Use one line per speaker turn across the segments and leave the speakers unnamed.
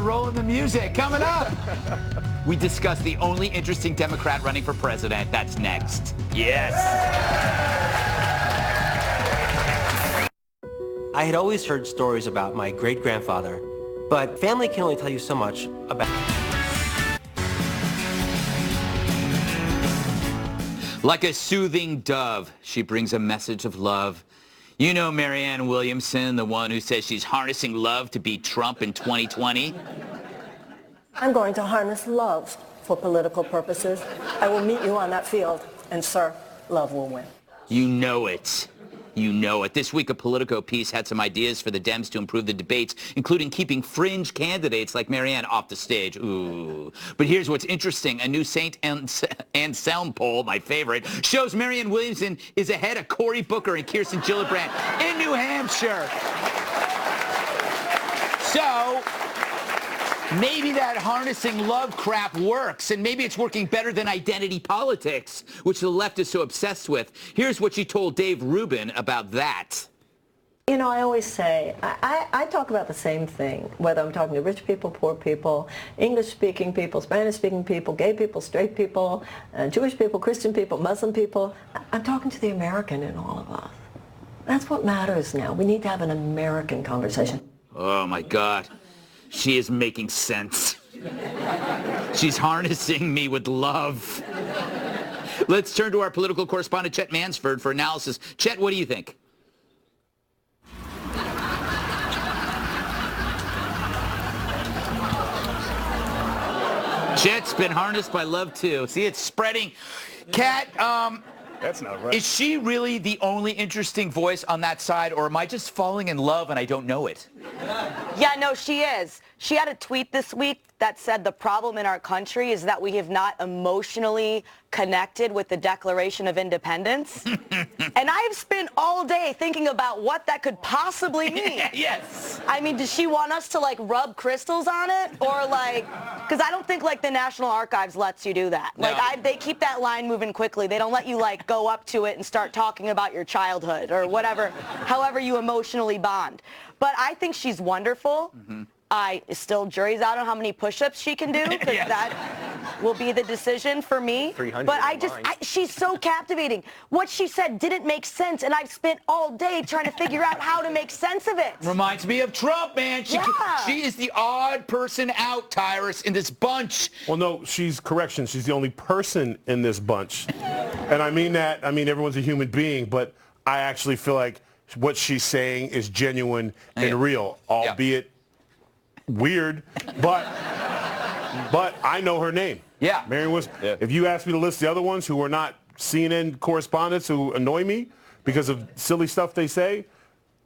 rolling the music. Coming up, we discuss the only interesting Democrat running for president. That's next. Yes.
I had always heard stories about my great-grandfather, but family can only tell you so much about...
Like a soothing dove, she brings a message of love. You know Marianne Willimson, the one who says she's harnessing love to beat Trump in 2020?
I'm going to harness love for political purposes. I will meet you on that field, and sir, love will win.
You know it. You know it. This week, a Politico piece had some ideas for the Dems to improve the debates, including keeping fringe candidates like Marianne off the stage. Ooh. But here's what's interesting. A new St. Anselm poll, my favorite, shows Marianne Williamson is ahead of Cory Booker and Kirsten Gillibrand in New Hampshire. So maybe that harnessing love crap works, and maybe it's working better than identity politics, which the left is so obsessed with. Here's what she told Dave Rubin about that.
You know, I always say, I talk about the same thing, whether I'm talking to rich people, poor people, English-speaking people, Spanish-speaking people, gay people, straight people, Jewish people, Christian people, Muslim people. I'm talking to the American in all of us. That's what matters now. We need to have an American conversation.
Oh, my God. She is making sense. She's harnessing me with love. Let's turn to our political correspondent, Chet Mansford, for analysis. Chet, what do you think? Chet's been harnessed by love, too. See, it's spreading. Kat,
that's not right.
Is she really the only interesting voice on that side, or am I just falling in love and I don't know it?
Yeah, no, she is. She had a tweet this week that said the problem in our country is that we have not emotionally connected with the Declaration of Independence. And I've spent all day thinking about what that could possibly mean.
Yes.
I mean, does she want us to, like, rub crystals on it? Or, like, because I don't think, like, the National Archives lets you do that.
No.
Like, they keep that line moving quickly. They don't let you, like, go up to it and start talking about your childhood or whatever, however you emotionally bond. But I think she's wonderful. Mm-hmm. Jury's out on how many push-ups she can do, because yes, that will be the decision for me.
300.
But she's so captivating. What she said didn't make sense, and I've spent all day trying to figure out how to make sense of it.
Reminds me of Trump, man. She is the odd person out, Tyrus, in this bunch.
Well, no, she's correction. She's the only person in this bunch. And I mean that. I mean, everyone's a human being, but I actually feel like what she's saying is genuine and real, albeit weird, but I know her name.
Yeah.
Marianne was. Yeah. If you ask me to list the other ones who are not CNN correspondents who annoy me because of silly stuff they say,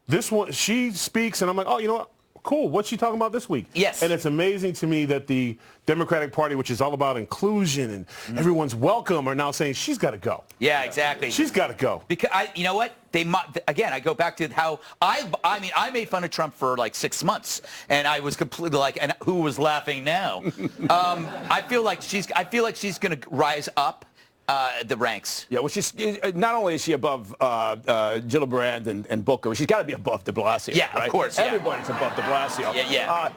this one, she speaks and I'm like, oh, you know what? Cool. What's she talking about this week?
Yes.
And it's amazing to me that the Democratic Party, which is all about inclusion and everyone's welcome, are now saying she's got to go.
Yeah, exactly.
She's got to go.
Because you know what? Again, I go back to how I made fun of Trump for like 6 months, and I was completely like, and who was laughing now? I feel like she's going to rise up the ranks.
Yeah, well, she's not only is she above Gillibrand and Booker, she's got to be above de Blasio.
Yeah,
right?
Of course. Yeah.
Everybody's above de Blasio.
Yeah.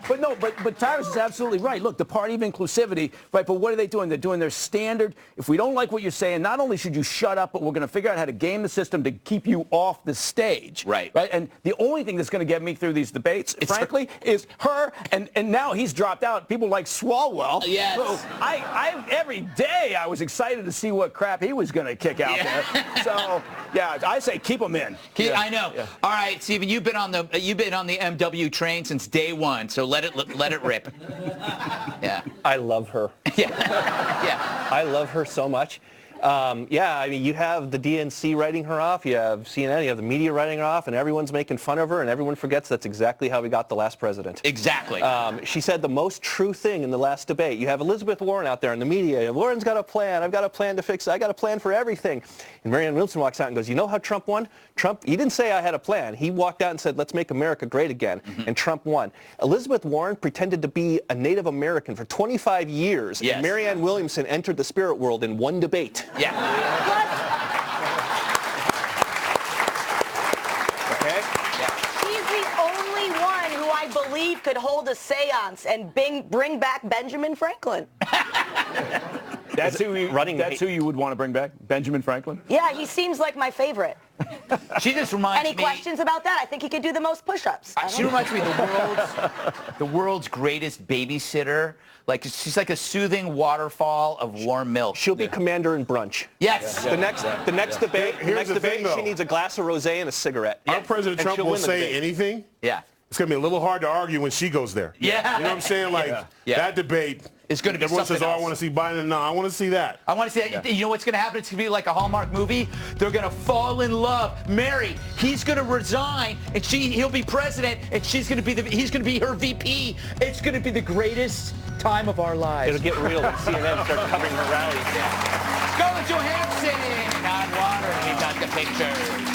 But Tyrus is absolutely right. Look, the party of inclusivity, right? But what are they doing? They're doing their standard. If we don't like what you're saying, not only should you shut up, but we're going to figure out how to game the system to keep you off the stage.
Right.
And the only thing that's going to get me through these debates, frankly, is her. And now he's dropped out. People like Swalwell.
Yes.
So every day I was excited to see what crap he was going to kick out there. So, yeah, I say keep him in.
I know. Yeah. All right, Stephen, you've been on the MW train since day one, so let it rip. Yeah.
I love her.
Yeah.
I love her so much. I mean, you have the DNC writing her off, you have CNN, you have the media writing her off, and everyone's making fun of her, and everyone forgets that's exactly how we got the last president.
Exactly.
She said the most true thing in the last debate. You have Elizabeth Warren out there in the media. Warren's got a plan. I've got a plan to fix it. I got a plan for everything. And Marianne Williamson walks out and goes, you know how Trump won? Trump, he didn't say I had a plan. He walked out and said, let's make America great again. Mm-hmm. And Trump won. Elizabeth Warren pretended to be a Native American for 25 years.
Yes.
And Marianne Williamson entered the spirit world in one debate.
Yeah.
Okay? Yeah. She's the only one who I believe wife could hold a seance and bring back Benjamin Franklin.
That's who you would want to bring back? Benjamin Franklin?
Yeah, he seems like my favorite.
She just reminds me...
Any questions about that? I think he could do the most push-ups.
She reminds me of the world's greatest babysitter. Like, she's like a soothing waterfall of warm milk.
She'll be commander in brunch.
Yes.
The next debate, she needs a glass of rosé and a cigarette.
Our President Trump will say anything.
Yeah.
It's going to be a little hard to argue when she goes there.
Yeah.
You know what I'm saying? Like, that debate.
It's going to be
everyone
something
says, oh,
else.
I want to see Biden. No, I want to see that.
I want to see that. You know what's going to happen? It's going to be like a Hallmark movie. They're going to fall in love. Mary, he's going to resign, and he'll be president, and he's going to be her VP. It's going to be the greatest time of our lives.
It'll get real when CNN starts covering her rallies.
Scarlett Johansson on water. We got the pictures.